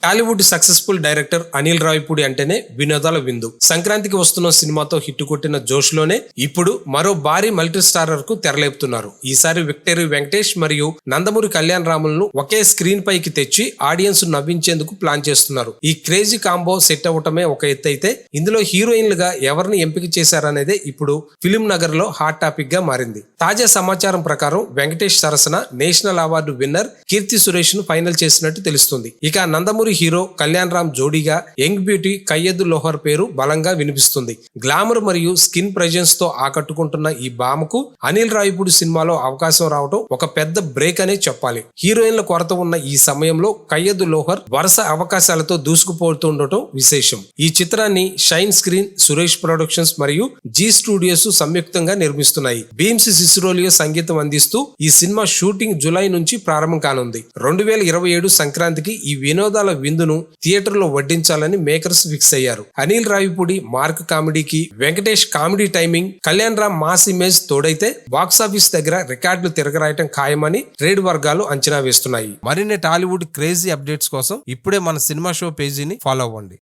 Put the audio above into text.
Tollywood successful director Anil Ravipudi అంటేనే వినోదాల విందు. సంక్రాంతికి వస్తున్న సినిమాతో హిట్ కొట్టిన జోష్ లోనే ఇప్పుడు మరో భారీ మల్టీ స్టారర్ కు తెరలేపుతున్నారు. ఈసారి విక్టరీ వెంకటేష్ మరియు నందమూరి కళ్యాణ్ రాములను ఒకే స్క్రీన్ పైకి తెచ్చి ఆడియన్స్ నవ్వించేందుకు ప్లాన్ చేస్తున్నారు. ఈ క్రేజీ కాంబో సెట్ అవటమే ఒక ఎత్తు అయితే, ఇందులో హీరోయిన్లుగా ఎవరిని ఎంపిక చేశారనేదే ఇప్పుడు ఫిలిం నగర్ లో హాట్ టాపిక్ గా మారింది. తాజా సమాచారం ప్రకారం వెంకటేష్ సరసన national award winner Keerthy Suresh ను ఫైనల్ చేసినట్టు తెలుస్తుంది. ఇక నందమూరి హీరో కళ్యాణ్ రామ్ జోడీగా యంగ్ బ్యూటీ కయ్యద్ లోహర్ పేరు బలంగా వినిపిస్తుంది. గ్లామర్ మరియు స్కిన్ ప్రెజెన్స్ తో ఆకట్టుకుంటున్న ఈ భామకు అనిల్ రావిపూడి సినిమాలో అవకాశం రావడం ఒక పెద్ద బ్రేక్ అనే చెప్పాలి. హీరోయిన్ల కొరత ఉన్న ఈ సమయంలో కయ్యద్ లోహర్ వరుస అవకాశాలతో దూసుకుపోతుండటం విశేషం. ఈ చిత్రాన్ని షైన్ స్క్రీన్, సురేష్ ప్రొడక్షన్స్ మరియు జీ స్టూడియోస్ సంయుక్తంగా నిర్మిస్తున్నాయి. భీమ్స్ సిసిరోలియో సంగీతం అందిస్తూ ఈ సినిమా షూటింగ్ జులై నుంచి ప్రారంభం కానుంది. 2027 సంక్రాంతికి ఈ వినోదాల విందును థియేటర్లో వడ్డించాలని మేకర్స్ ఫిక్స్ అయ్యారు. అనిల్ రావిపూడి మార్క్ కామెడీకి Venkatesh comedy timing, Kalyan Ram mass image తోడైతే బాక్సాఫీస్ దగ్గర రికార్డులు తిరగరాయటం ఖాయమని ట్రేడ్ వర్గాలు అంచనా వేస్తున్నాయి. మరిన్ని టాలీవుడ్ క్రేజీ అప్డేట్స్ కోసం ఇప్పుడే మన సినిమా షో పేజీని ఫాలో అవ్వండి.